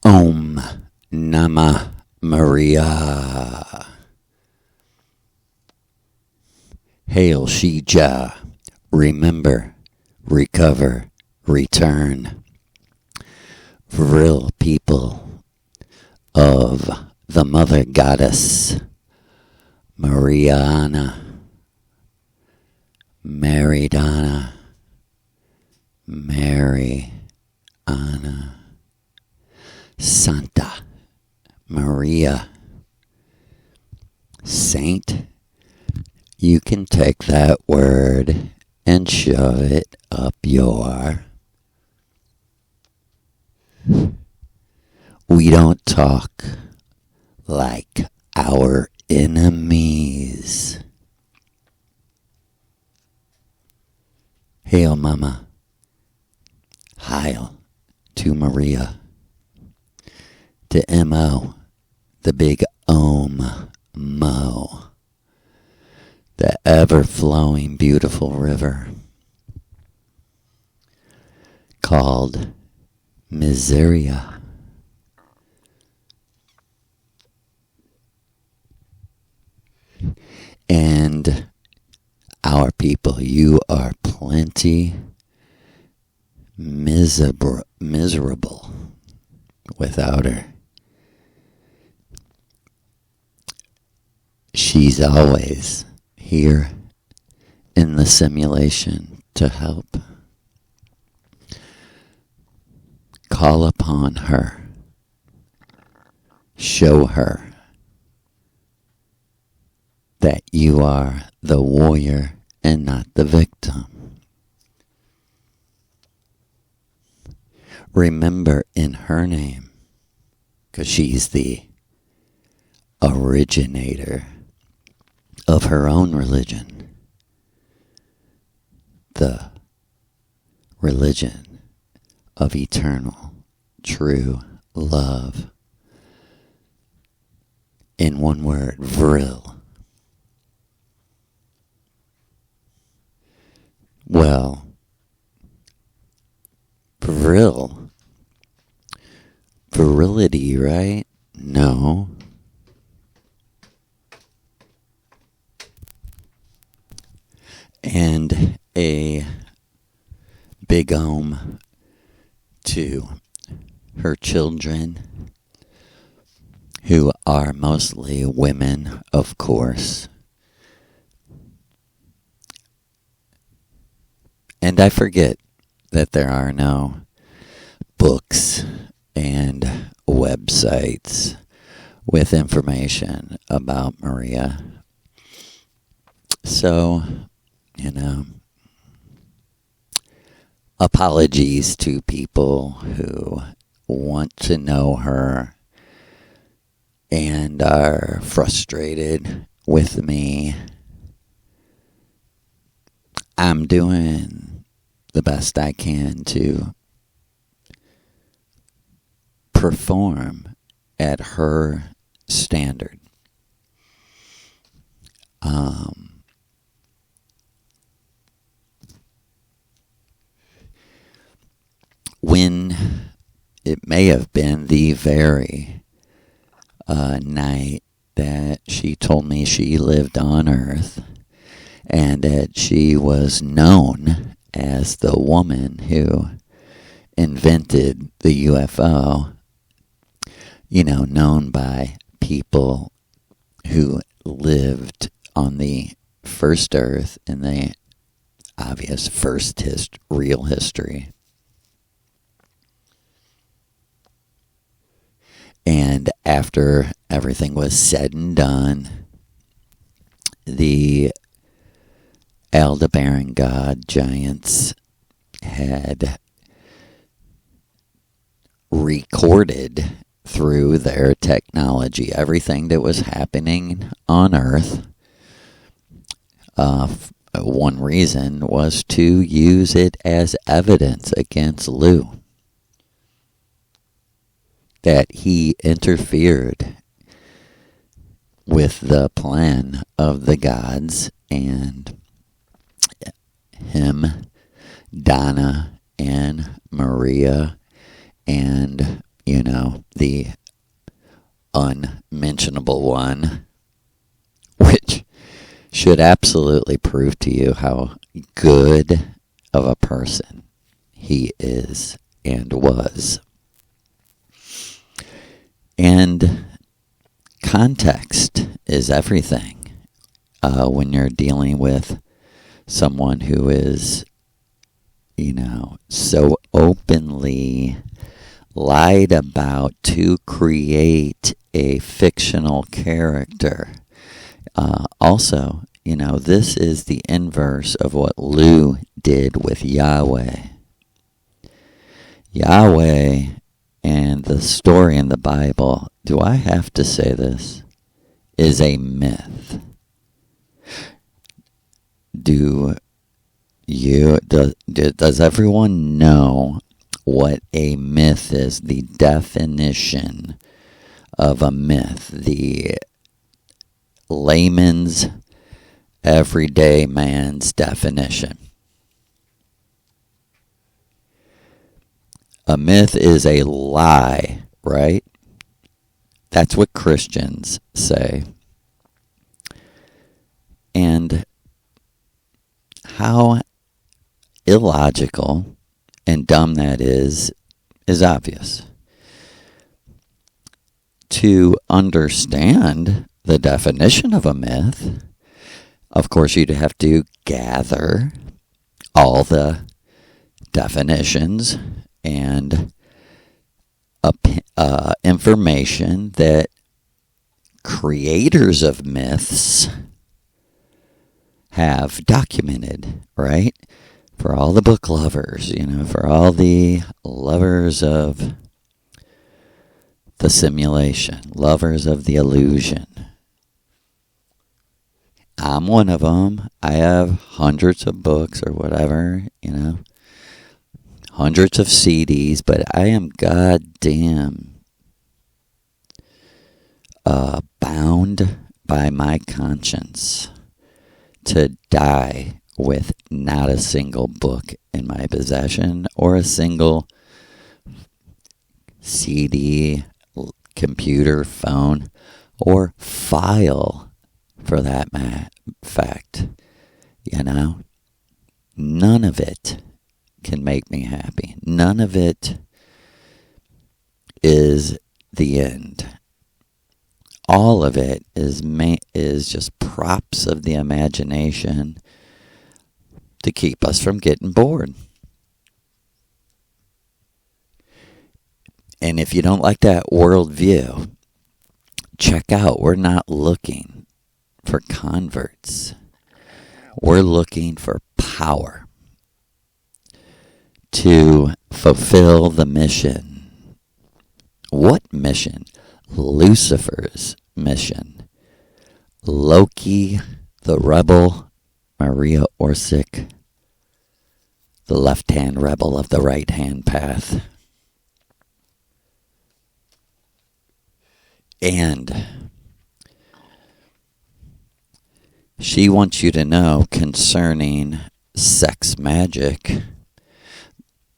Om Namah Maria. Hail Shija. Remember, recover, return. Vril people of the Mother Goddess, Mariana, Maridana, Mary Anna, Santa Maria, Saint. You can take that word and shove it up your. We don't talk like our enemies. Hail Mama. Hail to Maria. To M.O., the big Om Mo, the ever-flowing beautiful river called Miseria. And our people, you are plenty miserable without her. She's always here in the simulation to help. Call upon her. Show her that you are the warrior and not the victim. Remember in her name, because she's the originator of her own religion, the religion of eternal, true love. In one word, Vril. Well, Vril. Virility, right? No. And a big Om to her children, who are mostly women, of course. And I forget that there are no books and websites with information about Maria. So, apologies to people who want to know her and are frustrated with me. I'm doing the best I can to perform at her standard. When it may have been the very night that she told me she lived on Earth, and that she was known as the woman who invented the UFO, known by people who lived on the first Earth in the obvious first real history. And after everything was said and done, the Aldebaran god giants had recorded through their technology everything that was happening on Earth. One reason was to use it as evidence against Lu, that he interfered with the plan of the gods, and him, Donna, and Maria, and, the unmentionable one, which should absolutely prove to you how good of a person he is and was. And context is everything when you're dealing with someone who is, so openly lied about to create a fictional character. Also, this is the inverse of what Lou did with Yahweh. Yahweh and the story in the Bible, do I have to say this, is a myth. Does everyone know what a myth is? The definition of a myth, the layman's, everyday man's definition. A myth is a lie, right? That's what Christians say. And how illogical and dumb that is obvious. To understand the definition of a myth, of course, you'd have to gather all the definitions and information that creators of myths have documented, right? For all the book lovers, for all the lovers of the simulation, lovers of the illusion. I'm one of them. I have hundreds of books or whatever, hundreds of CDs, but I am goddamn bound by my conscience to die with not a single book in my possession or a single CD, computer, phone, or file for that fact. None of it can make me happy. None of it is the end. All of it is just props of the imagination to keep us from getting bored. And if you don't like that worldview, check out, we're not looking for converts. We're looking for power to fulfill the mission. What mission? Lucifer's mission. Loki, the rebel, Maria Orsic, the left-hand rebel of the right-hand path. And she wants you to know concerning sex magic,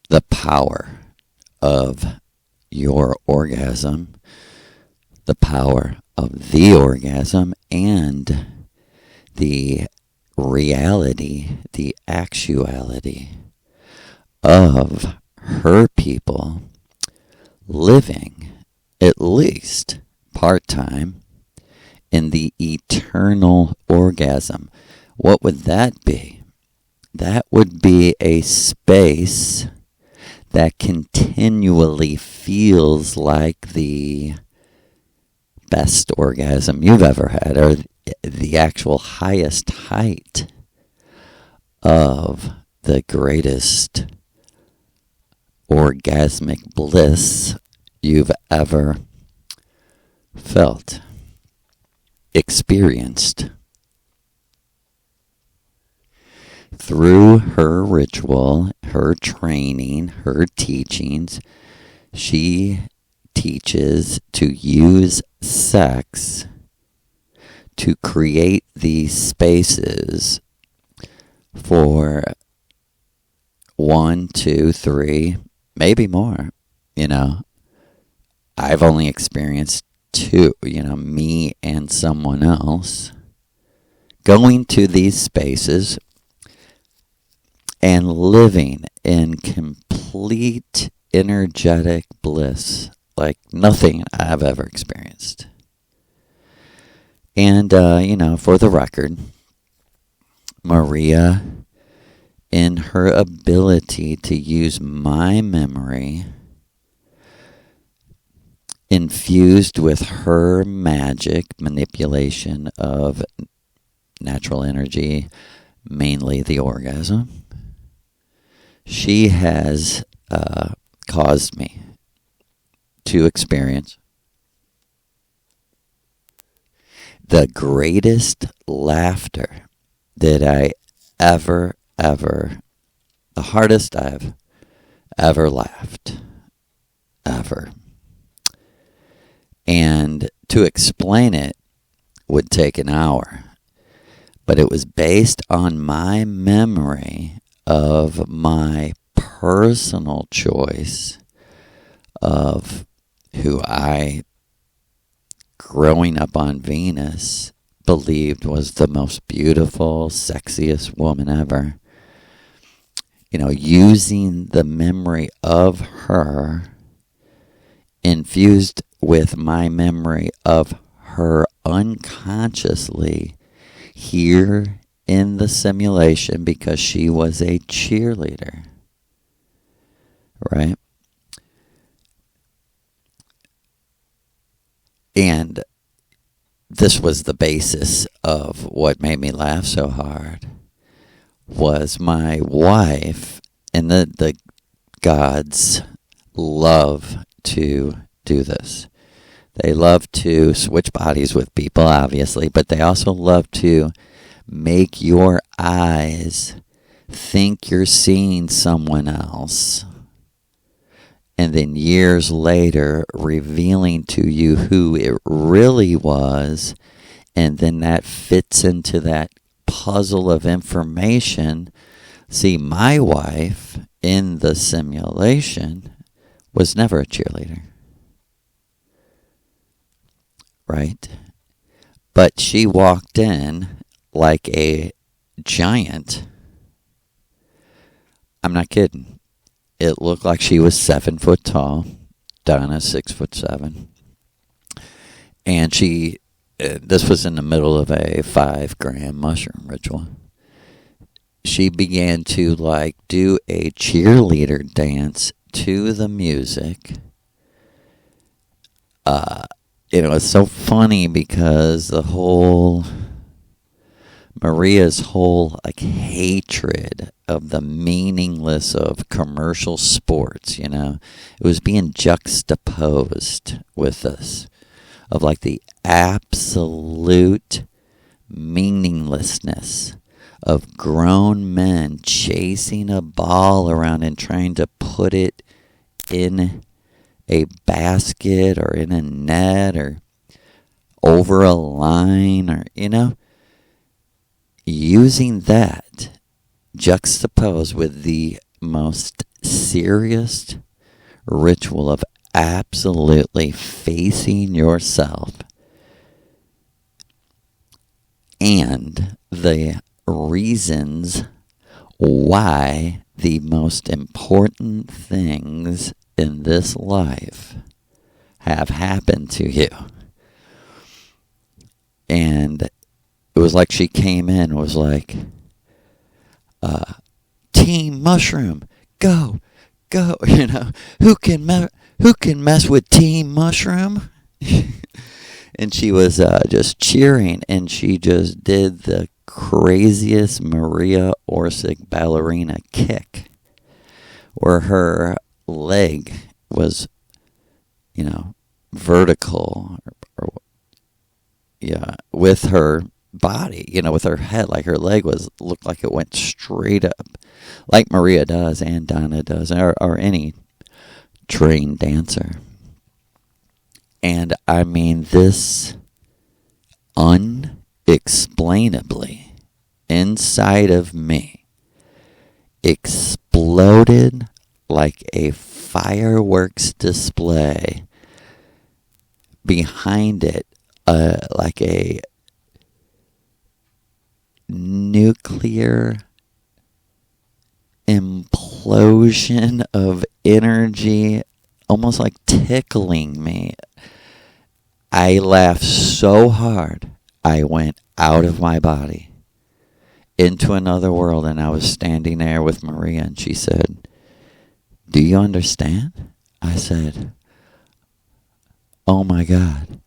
the power of your orgasm, the power of the orgasm, and the reality, the actuality of her people living at least part-time in the eternal orgasm. What would that be? That would be a space that continually feels like the best orgasm you've ever had, or the actual highest height of the greatest orgasmic bliss you've ever felt, experienced. Through her ritual, her training, her teachings, she teaches to use sex to create these spaces for 1, 2, 3, maybe more. I've only experienced two, me and someone else, going to these spaces and living in complete energetic bliss like nothing I've ever experienced. And, for the record, Maria, in her ability to use my memory, infused with her magic manipulation of natural energy, mainly the orgasm, she has caused me to experience the greatest laughter that I ever, the hardest I've ever laughed, ever. And to explain it would take an hour. But it was based on my memory of my personal choice of who I, growing up on Venus, believed was the most beautiful, sexiest woman ever. Using the memory of her infused with my memory of her unconsciously here in the simulation because she was a cheerleader, right? And this was the basis of what made me laugh so hard, was my wife, and the gods love to do this. They love to switch bodies with people, obviously, but they also love to make your eyes think you're seeing someone else, and then years later revealing to you who it really was, and then that fits into that puzzle of information. See, my wife in the simulation was never a cheerleader, right? But she walked in like a giant. I'm not kidding. It looked like she was 7 foot tall. Donna's 6'7". And this was in the middle of a 5-gram mushroom ritual. She began to do a cheerleader dance to the music. It's so funny because Maria's whole hatred of the meaningless of commercial sports, it was being juxtaposed with this of the absolute meaninglessness of grown men chasing a ball around and trying to put it in a basket or in a net or over a line or, using that juxtaposed with the most serious ritual of absolutely facing yourself and the reasons why the most important things in this life have happened to you. And it was like she came in and was like, Team Mushroom, go, who can mess with Team Mushroom? And she was just cheering, and she just did the craziest Maria Orsic ballerina kick, where her leg was, vertical, with her body, with her head, her leg looked like it went straight up, like Maria does and Donna does, or any trained dancer. And I mean, this unexplainably inside of me exploded like a fireworks display behind it, like a nuclear implosion of energy, almost like tickling me. I laughed so hard, I went out of my body into another world, and I was standing there with Maria, and she said, "Do you understand?" I said, "Oh my God,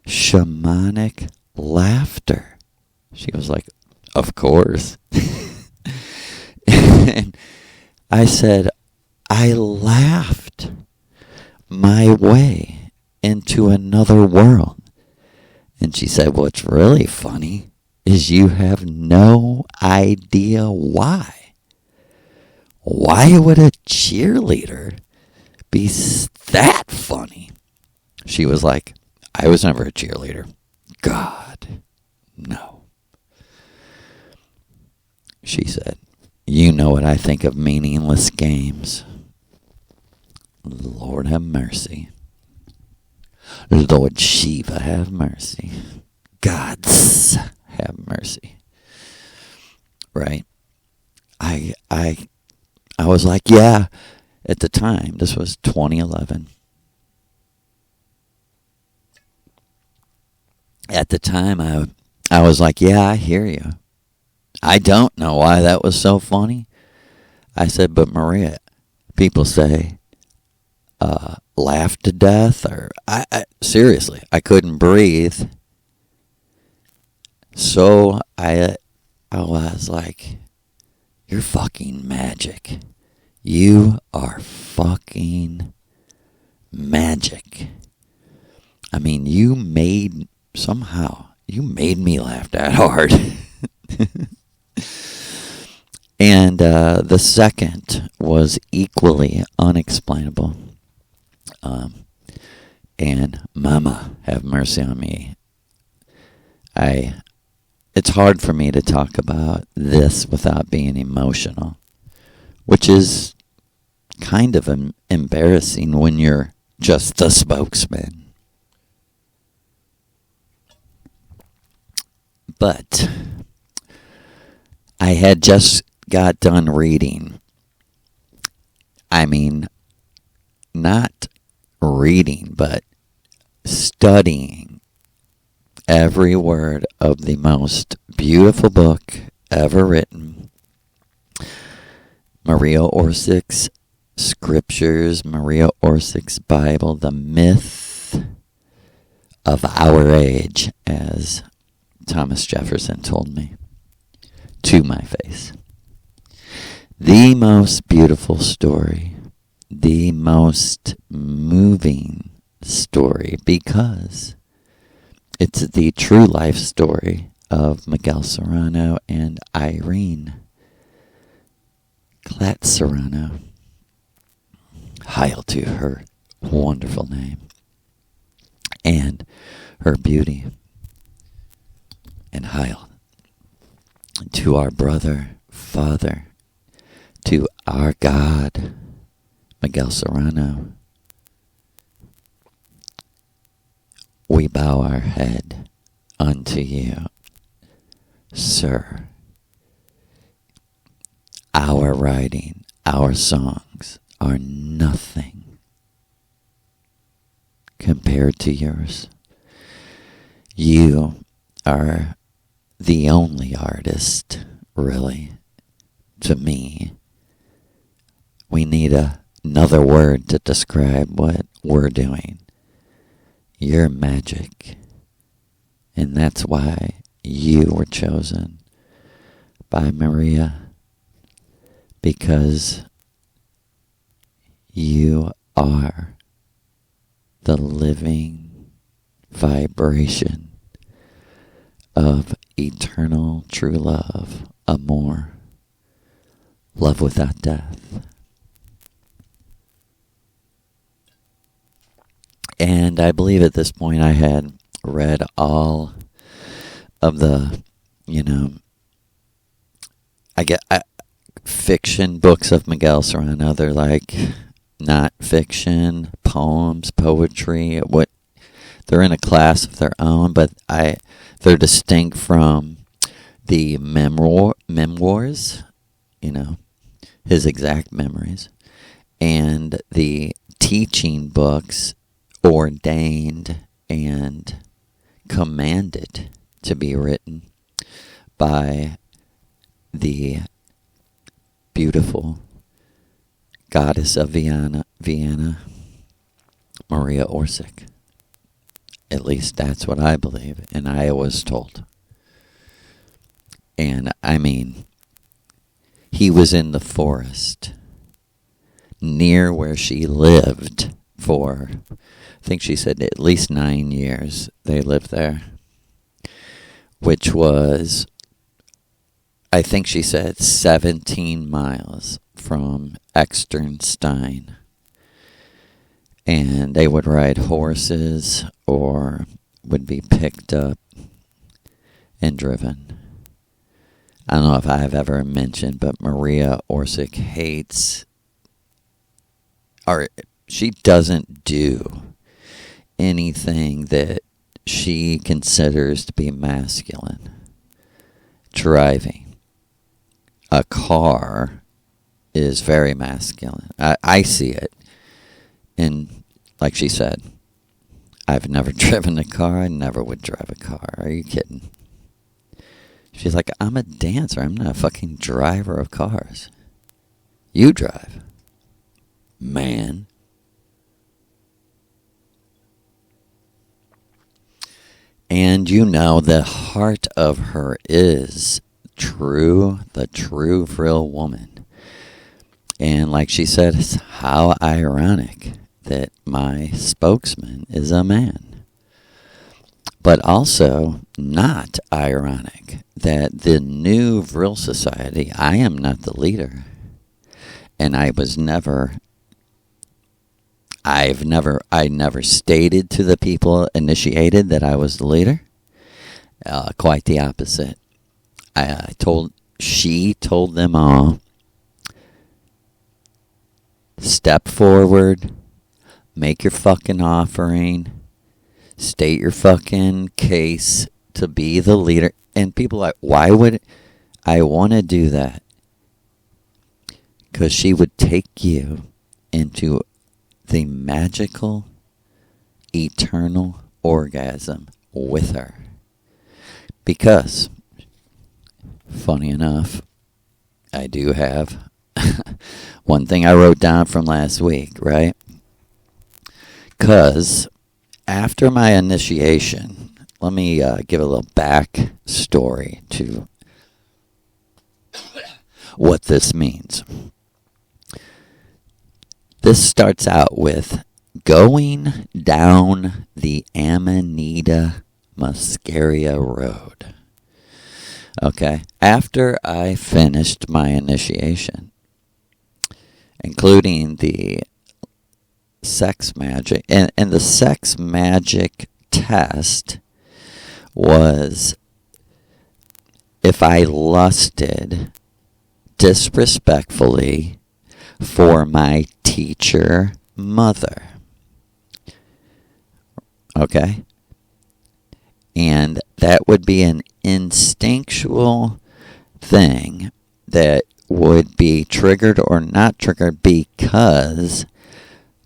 shamanic laughter." She was like, "Of course." And I said, "I laughed my way into another world." And she said, "What's really funny is you have no idea why. Why would a cheerleader be that funny?" She was like, "I was never a cheerleader." God, no. She said, "You know what I think of meaningless games. Lord have mercy. Lord Shiva have mercy. Gods have mercy." Right? I was like, yeah, at the time, this was 2011. At the time, I was like, yeah, I hear you. I don't know why that was so funny. I said, but Maria, people say, laugh to death, or I seriously, I couldn't breathe. So I was like, you're fucking magic. You are fucking magic. I mean, you made me laugh that hard. And the second was equally unexplainable. And Mama, have mercy on me. It's hard for me to talk about this without being emotional, which is kind of embarrassing when you're just the spokesman. But I had just got done reading. I mean, not reading, but studying every word of the most beautiful book ever written. Maria Orsic's Scriptures, Maria Orsic's Bible, the myth of our age, as Thomas Jefferson told me to my face. The most beautiful story, the most moving story, because it's the true life story of Miguel Serrano and Irene Klatt Serrano. Hail to her wonderful name and her beauty. And hail to our brother, Father, to our God, Miguel Serrano. We bow our head unto you, sir. Our writing, our songs are nothing compared to yours. You are the only artist, really, to me. We need another word to describe what we're doing. You're magic. And that's why you were chosen by Maria. Because you are the living vibration of eternal true love, amor, love without death. And I believe at this point I had read all of the, fiction books of Miguel Serrano. They're like not fiction, poems, poetry. they're in a class of their own, but they're distinct from the memoirs, his exact memories, and the teaching books ordained and commanded to be written by the beautiful goddess of Vienna, Maria Orsic. At least that's what I believe, and I was told. And I mean, he was in the forest near where she lived for, I think she said at least 9 years they lived there, which was, I think she said 17 miles from Externstein. And they would ride horses or would be picked up and driven. I don't know if I've ever mentioned, but Maria Orsic hates, or she doesn't do anything that she considers to be masculine. Driving a car is very masculine. I see it. And like she said, I've never driven a car. I never would drive a car. Are you kidding? She's like, I'm a dancer. I'm not a fucking driver of cars. You drive, man. And the heart of her is the true Vril woman. And like she said, it's how ironic that my spokesman is a man. But also not ironic that the new Vril Society, I am not the leader. And I never stated to the people initiated that I was the leader. Quite the opposite. She told them all, step forward, make your fucking offering, state your fucking case to be the leader. And people are like, why would I want to do that? Because she would take you into the magical, eternal orgasm with her. Because, funny enough, I do have one thing I wrote down from last week, right? Because after my initiation, let me give a little back story to what this means. This starts out with going down the Amanita Muscaria Road. Okay, after I finished my initiation, including the sex magic, and the sex magic test was if I lusted disrespectfully for my teacher mother. Okay? And that would be an instinctual thing that would be triggered or not triggered because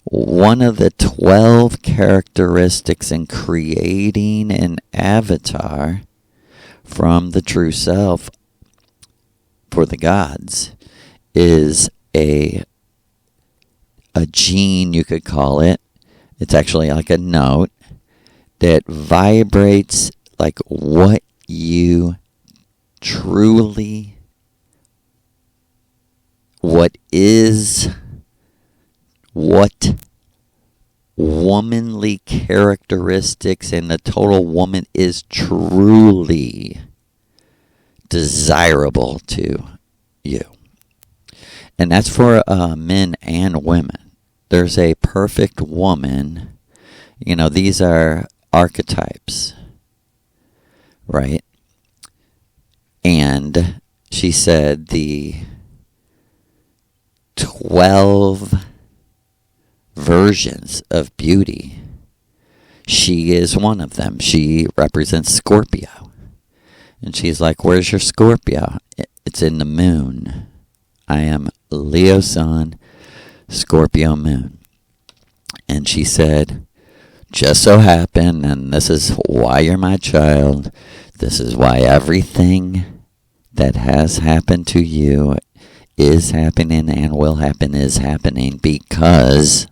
one of the 12 characteristics in creating an avatar from the true self for the gods is a gene, you could call it. It's actually like a note that vibrates like what you truly, what womanly characteristics and the total woman is truly desirable to you. And that's for men and women. There's a perfect woman. These are archetypes, right? And she said the 12 versions of beauty she is one of them. She represents Scorpio. And she's like, where's your Scorpio? It's in the moon. I am Leo Sun, Scorpio moon. And she said, just so happened, and this is why you're my child, this is why everything that has happened to you is happening and will happen is happening, because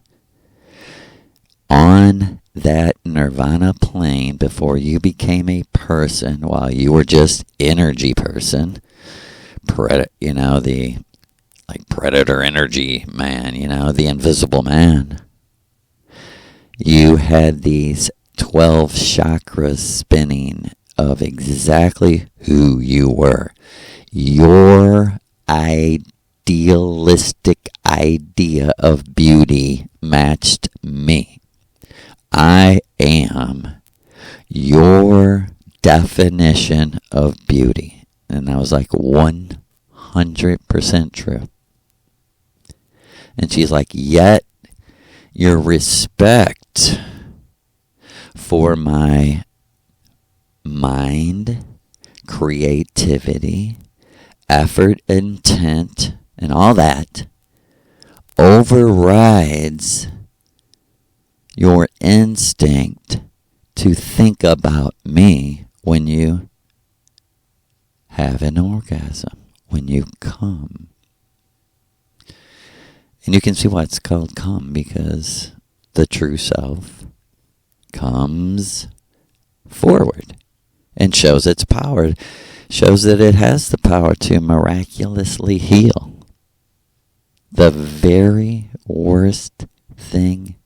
on that nirvana plane, before you became a person, while you were just energy person, the like predator energy man, the invisible man, you had these 12 chakras spinning of exactly who you were. Your idealistic idea of beauty matched me. I am your definition of beauty. And I was like, 100% true. And she's like, yet your respect for my mind, creativity, effort, intent, and all that overrides your instinct to think about me when you have an orgasm, when you come. And you can see why it's called come, because the true self comes forward and shows its power, shows that it has the power to miraculously heal the very worst thing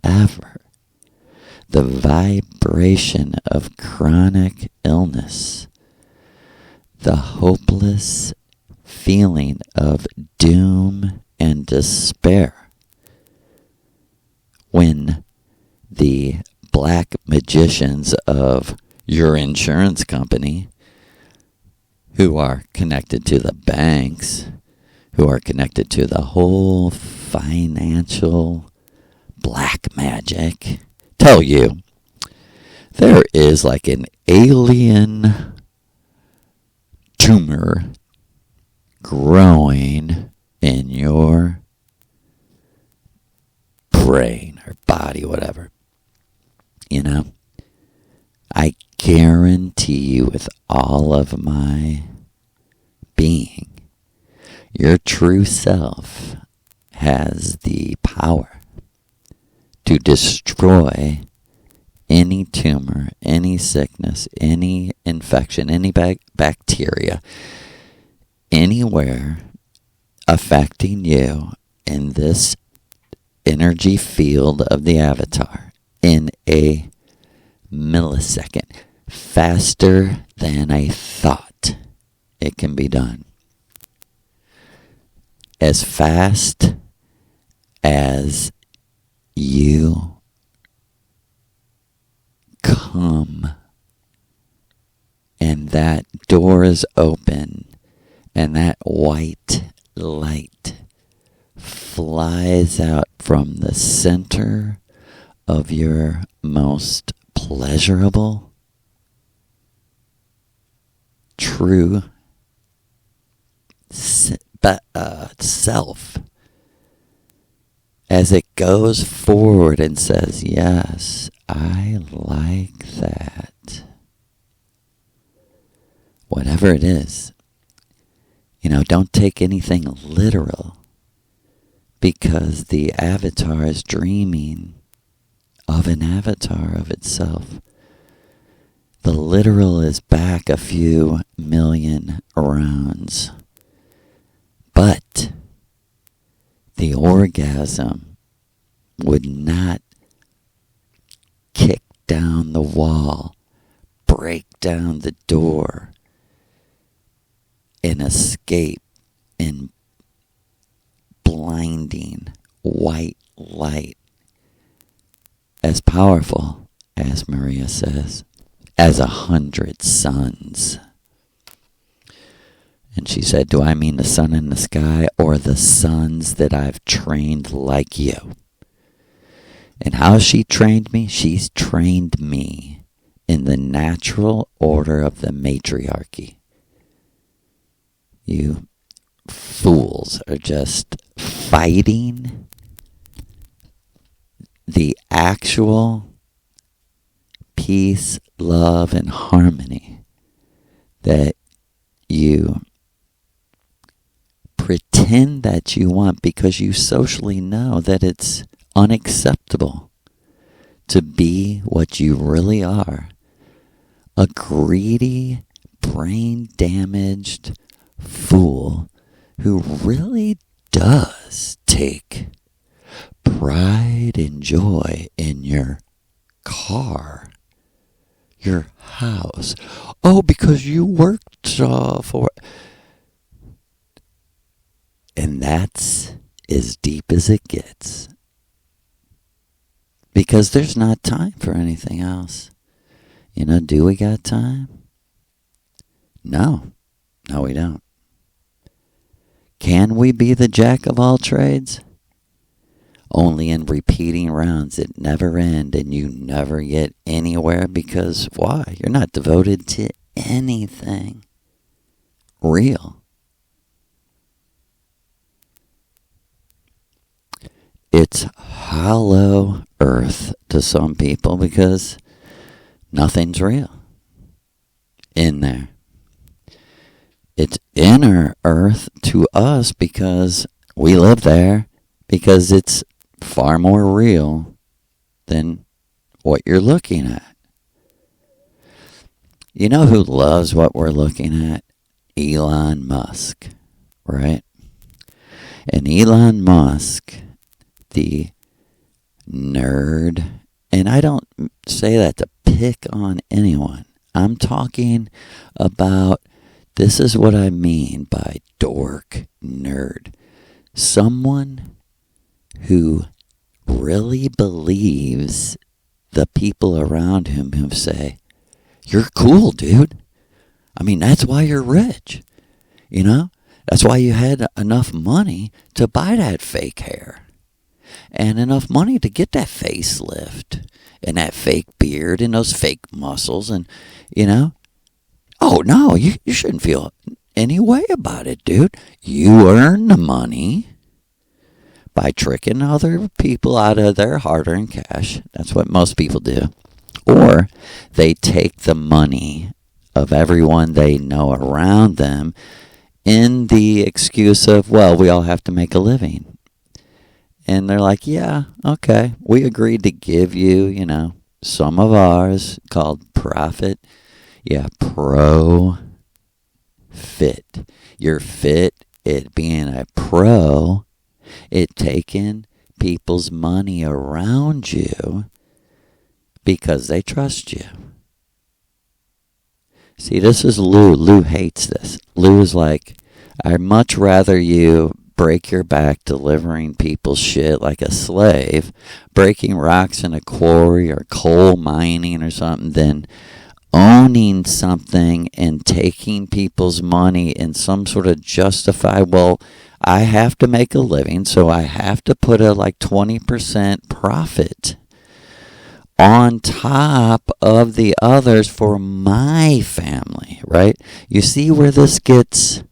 ever. The vibration of chronic illness, the hopeless feeling of doom and despair, when the black magicians of your insurance company, who are connected to the banks, who are connected to the whole financial black magic, tell you there is like an alien tumor growing in your brain or body, whatever. I guarantee you with all of my being, your true self has the power to destroy any tumor, any sickness, any infection, any bacteria, anywhere affecting you in this energy field of the avatar in a millisecond, faster than a thought. It can be done. As fast as you come and that door is open and that white light flies out from the center of your most pleasurable, true self, as it goes forward and says, yes, I like that. Whatever it is, don't take anything literal, because the avatar is dreaming of an avatar of itself. The literal is back a few million rounds. But the orgasm would not kick down the wall, break down the door, and escape in blinding white light, as powerful, as Maria says, as 100 suns. And she said, do I mean the sun in the sky or the suns that I've trained like you? And how she trained me? She's trained me in the natural order of the matriarchy. You fools are just fighting the actual peace, love, and harmony that you pretend that you want because you socially know that it's unacceptable to be what you really are. A greedy, brain-damaged fool who really does take pride and joy in your car, your house. Oh, because you worked for it. And that's as deep as it gets. Because there's not time for anything else. Do we got time? No. No, we don't. Can we be the jack of all trades? Only in repeating rounds that never end and you never get anywhere because why? You're not devoted to anything real. It's hollow earth to some people because nothing's real in there. It's inner earth to us because we live there, because it's far more real than what you're looking at. You know who loves what we're looking at? Elon Musk, right? And Elon Musk, the nerd, and I don't say that to pick on anyone. I'm talking about, this is what I mean by dork, nerd. Someone who really believes the people around him who say, you're cool, dude. I mean, that's why you're rich. That's why you had enough money to buy that fake hair. And enough money to get that facelift. And that fake beard and those fake muscles. And, oh, no, you shouldn't feel any way about it, dude. You earn the money by tricking other people out of their hard-earned cash. That's what most people do. Or they take the money of everyone they know around them in the excuse of, well, we all have to make a living. And they're like, yeah, okay, we agreed to give you, some of ours called profit. Yeah, pro fit. You're fit at being a pro at taking people's money around you because they trust you. See, this is Lou. Lou hates this. Lou is like, I'd much rather you break your back delivering people's shit like a slave, breaking rocks in a quarry or coal mining or something, than owning something and taking people's money in some sort of justified, well, I have to make a living, so I have to put a 20% profit on top of the others for my family, right? You see where this gets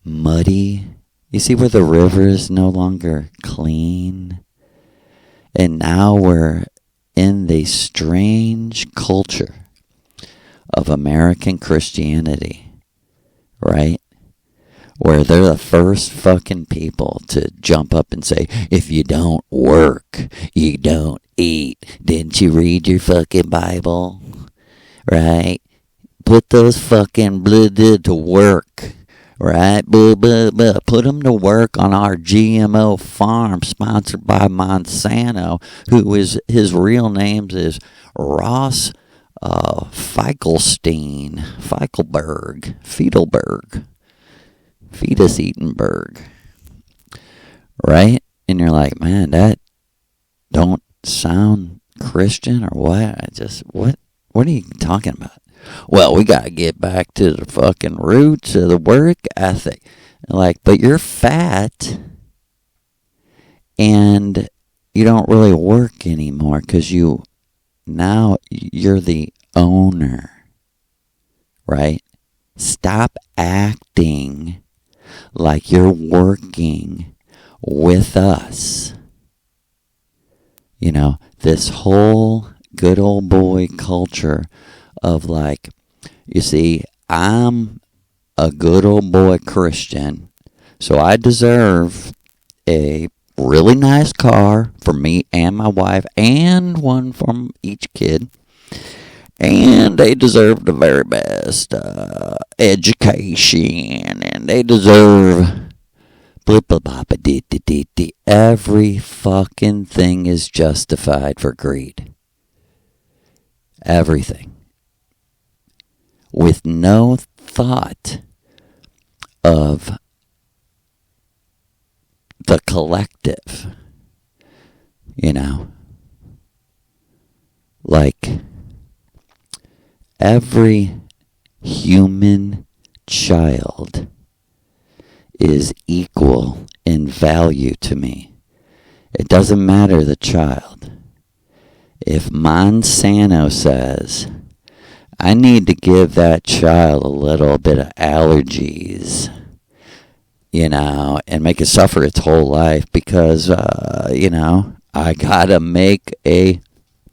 muddy? You see where the river is no longer clean? And now we're in the strange culture of American Christianity, right? Where they're the first fucking people to jump up and say, if you don't work, you don't eat. Didn't you read your fucking Bible? Right? Put those fucking blood to work. Right? Put them to work on our GMO farm sponsored by Monsanto, who is, his real name is Ross Feitelberg. Fetus Eatenberg, right? And you're like, man, that don't sound Christian or what? What are you talking about? Well, we got to get back to the fucking roots of the work ethic. Like, but you're fat And you don't really work anymore because now you're the owner, right? Stop acting like you're working with us. This whole good old boy culture of like, you see, I'm a good old boy Christian, so I deserve a really nice car for me and my wife, and one from each kid. And they deserve the very best education, and they deserve blah blah blah blah dee dee dee dee. Every fucking thing is justified for greed. Everything. With no thought of the collective. Like every human child is equal in value to me. It doesn't matter the child. If Monsanto says, I need to give that child a little bit of allergies, and make it suffer its whole life because, I gotta make a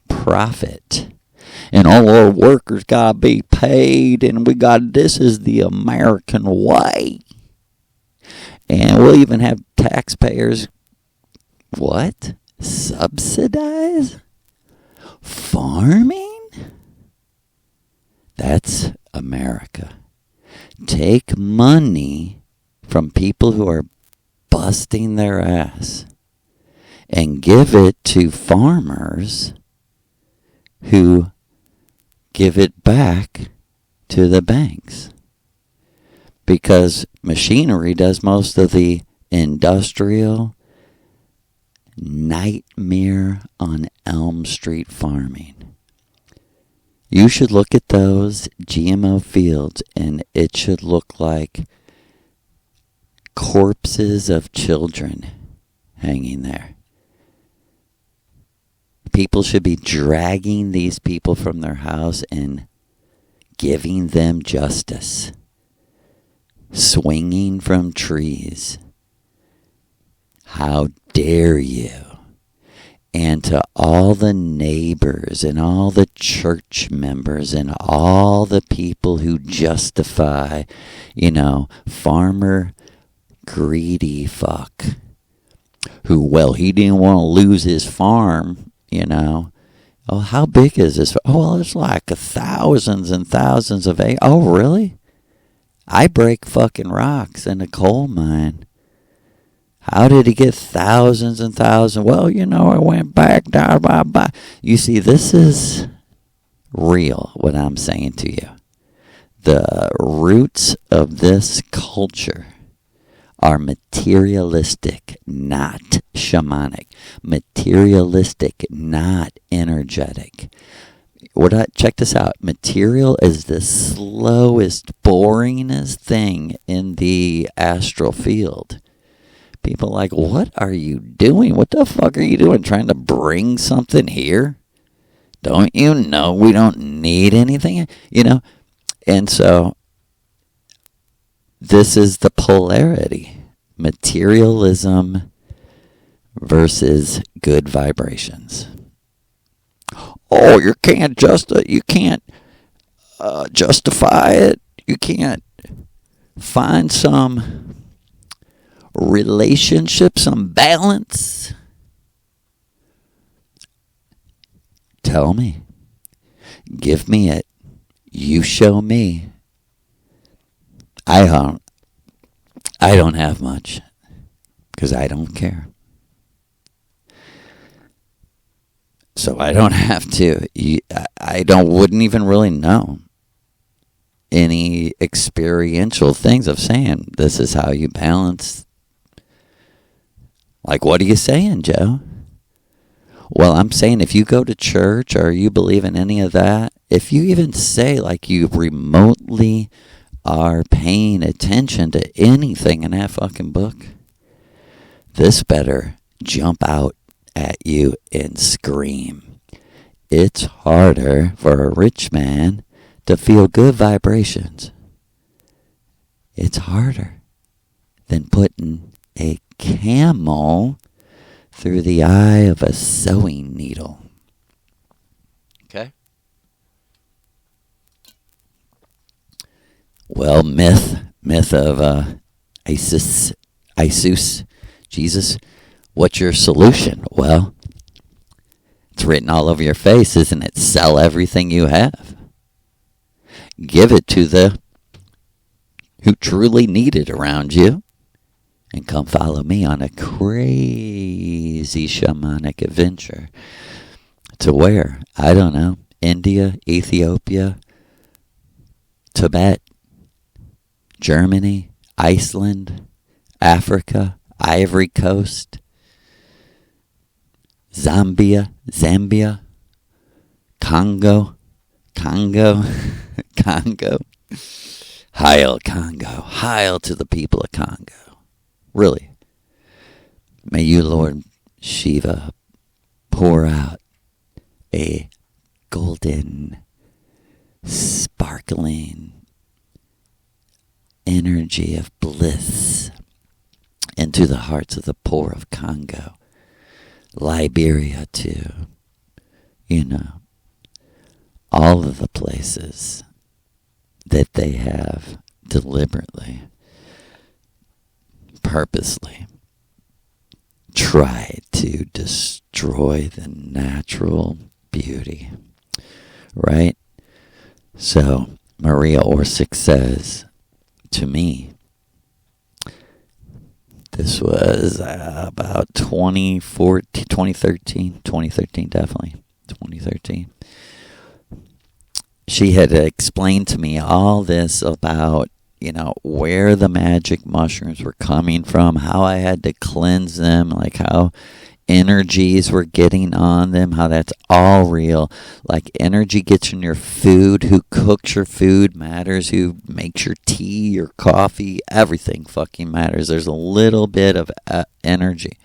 profit. And all our workers gotta be paid, and this is the American way. And we'll even have taxpayers, what? Subsidize farming? That's America. Take money from people who are busting their ass and give it to farmers who give it back to the banks. Because machinery does most of the industrial nightmare on Elm Street farming. You should look at those GMO fields, and it should look like corpses of children hanging there. People should be dragging these people from their house and giving them justice. Swinging from trees. How dare you? And to all the neighbors and all the church members and all the people who justify, farmer greedy fuck who, he didn't want to lose his farm, Oh, how big is this? Oh, well, it's like thousands and thousands of acres. Oh, really? I break fucking rocks in a coal mine. How did he get thousands and thousands? Well, I went back down. Blah, blah. You see, this is real, what I'm saying to you. The roots of this culture are materialistic, not shamanic. Materialistic, not energetic. Check this out. Material is the slowest, boringest thing in the astral field. People are like, what are you doing? What the fuck are you doing? Trying to bring something here? Don't you know we don't need anything? And so this is the polarity. Materialism versus good vibrations. Oh, you can't justify it. You can't find some relationship, some balance. Tell me. Give me it. You show me. I don't have much because I don't care. So I don't have to. Wouldn't even really know any experiential things of saying this is how you balance. Like, what are you saying, Joe? Well, I'm saying if you go to church or you believe in any of that, if you even say like you remotely are paying attention to anything in that fucking book, this better jump out at you and scream. It's harder for a rich man to feel good vibrations. It's harder than putting a camel through the eye of a sewing needle. Okay? Well, myth of Isis, Jesus, what's your solution? Well, it's written all over your face, isn't it? Sell everything you have. Give it to the who truly need it around you. And come follow me on a crazy shamanic adventure. To where? I don't know. India, Ethiopia, Tibet, Germany, Iceland, Africa, Ivory Coast, Zambia, Congo, Congo. Hail Congo. Hail to the people of Congo. Really. May you, Lord Shiva, pour out a golden, sparkling energy of bliss into the hearts of the poor of Congo, Liberia too, all of the places that they have deliberately, purposely tried to destroy the natural beauty, right? So Maria Orsic says to me, this was about 2013 definitely, 2013. She had explained to me all this about, where the magic mushrooms were coming from, how I had to cleanse them, like how energies were getting on them, how that's all real. Like energy gets in your food, who cooks your food matters, who makes your tea, your coffee, everything fucking matters. There's a little bit of energy.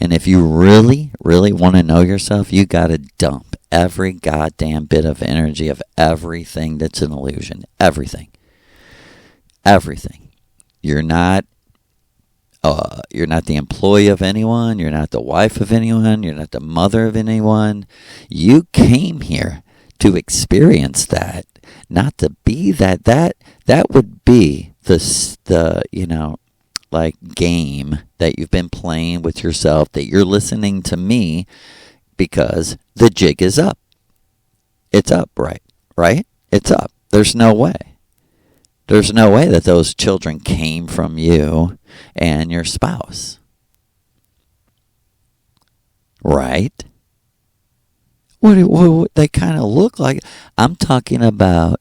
And if you really, really want to know yourself, you got to dump every goddamn bit of energy of everything that's an illusion. Everything. You're not the employee of anyone. You're not the wife of anyone. You're not the mother of anyone. You came here to experience that, not to be that. That would be the game that you've been playing with yourself, that you're listening to me because the jig is up. It's up, right? It's up. There's no way that those children came from you and your spouse. Right? What they kind of look like. I'm talking about,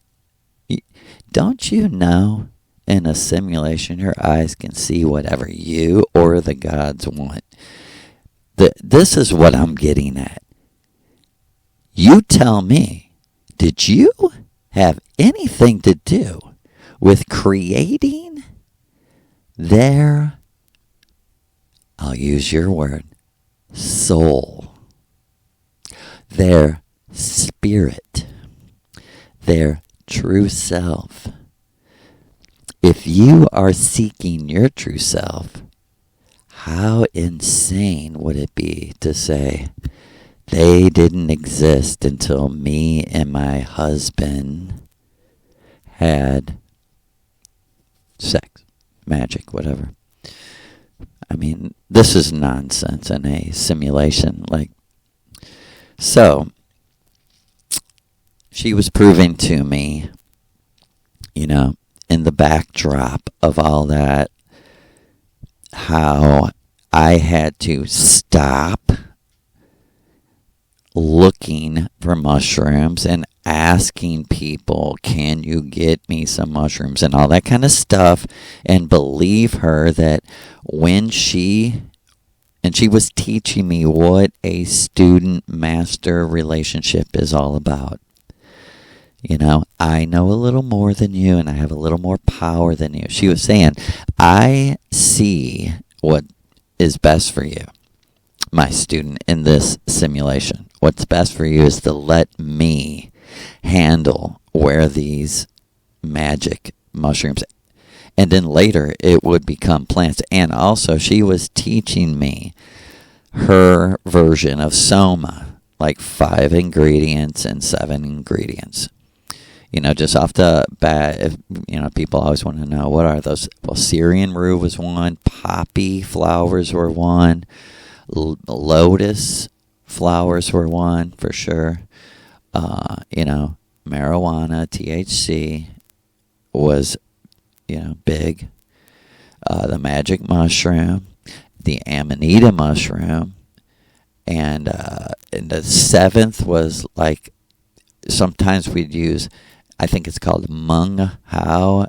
don't you know, in a simulation, your eyes can see whatever you or the gods want. This is what I'm getting at. You tell me, did you have anything to do with creating their, I'll use your word, soul, their spirit, their true self? If you are seeking your true self, how insane would it be to say, they didn't exist until me and my husband had sex, magic, whatever. I mean, this is nonsense in a simulation. So, she was proving to me, in the backdrop of all that, how I had to stop looking for mushrooms and asking people, can you get me some mushrooms and all that kind of stuff, and believe her that when she was teaching me what a student-master relationship is all about. I know a little more than you, and I have a little more power than you. She was saying, I see what is best for you. my student in this simulation. What's best for you is to let me handle where these magic mushrooms, and then later it would become plants. And also she was teaching me her version of soma, like 5 ingredients and 7 ingredients. Just off the bat, if, people always want to know, what are those? Well, Syrian rue was one, poppy flowers were one, lotus flowers were one for sure. Marijuana, THC was, big. The magic mushroom, the Amanita mushroom, and the 7th was like, sometimes we'd use, I think it's called Mung Hao.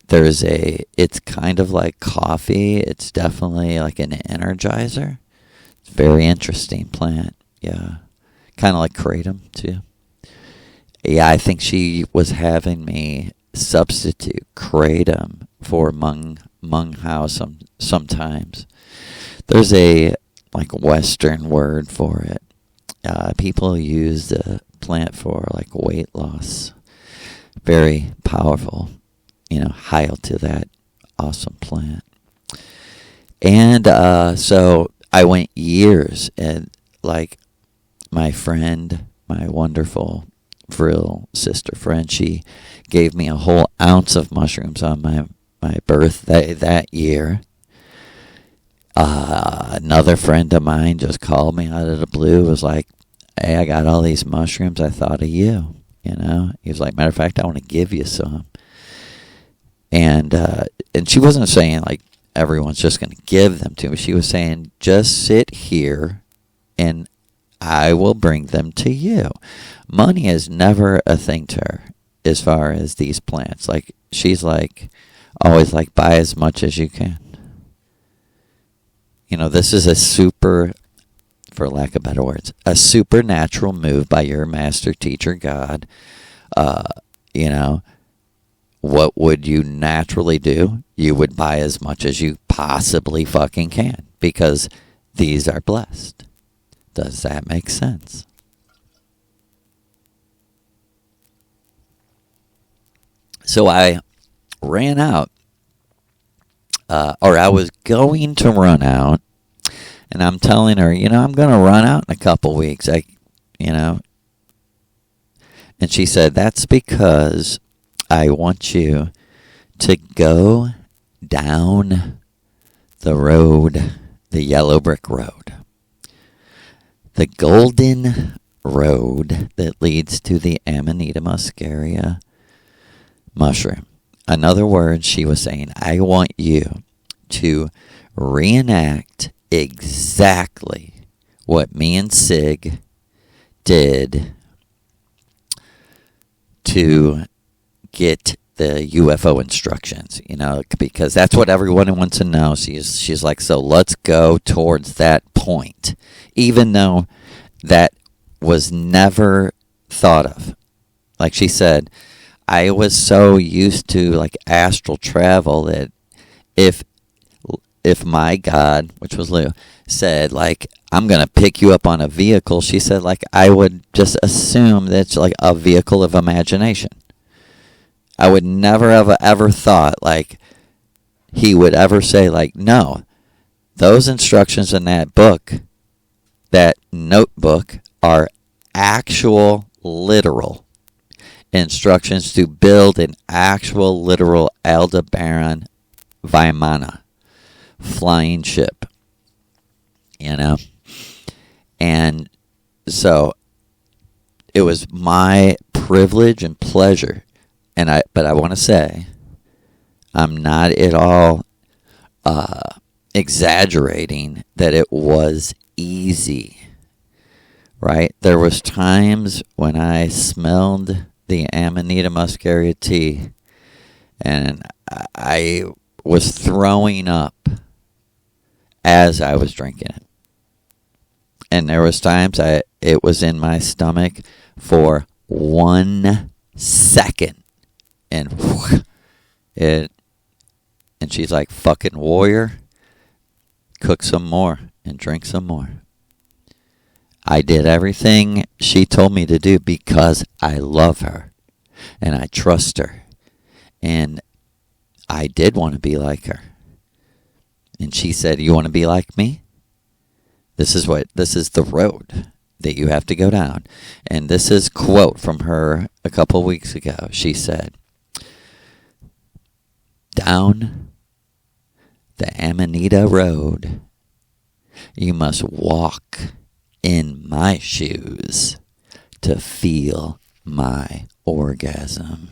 It's kind of like coffee. It's definitely like an energizer. It's a very interesting plant. Yeah. Kind of like kratom too. Yeah, I think she was having me substitute kratom for Mung Hao sometimes. There's a like Western word for it. People use the plant for like weight loss. Very powerful, heil to that awesome plant. And so I went years, and like my friend, my wonderful Vril sister friend, she gave me a whole ounce of mushrooms on my birthday that year. Another friend of mine just called me out of the blue, was like, hey, I got all these mushrooms, I thought of you. He was like, matter of fact, I want to give you some. And she wasn't saying like everyone's just going to give them to me. She was saying, just sit here and I will bring them to you. Money is never a thing to her as far as these plants. Like, she's like, always like, buy as much as you can. This is a super, for lack of better words, a supernatural move by your master teacher, God. What would you naturally do? You would buy as much as you possibly fucking can, because these are blessed. Does that make sense? So I ran out, or I was going to run out, and I'm telling her, I'm going to run out in a couple weeks. And she said, that's because I want you to go down the road, the yellow brick road, the golden road that leads to the Amanita Muscaria Mushroom. In other words, she was saying, I want you to reenact exactly what me and Sig did to get the UFO instructions, because that's what everyone wants to know. She's like, so let's go towards that point, even though that was never thought of. Like she said, I was so used to like astral travel that if my God, which was Lou, said like, I'm going to pick you up on a vehicle, she said like, I would just assume that it's like a vehicle of imagination. I would never have ever thought like he would ever say like, no, those instructions in that book, that notebook, are actual literal instructions to build an actual literal Aldebaran Vimana flying ship, and so it was my privilege and pleasure, but I want to say I'm not at all exaggerating that it was easy, right? There was times when I smelled the Amanita Muscaria tea and I was throwing up as I was drinking it. And there was times it was in my stomach for 1 second. And she's like, fucking warrior, cook some more and drink some more. I did everything she told me to do because I love her and I trust her. And I did want to be like her. And she said, "You want to be like me? This is the road that you have to go down." And this is a quote from her a couple weeks ago. She said, "Down the Amanita Road, you must walk in my shoes to feel my orgasm."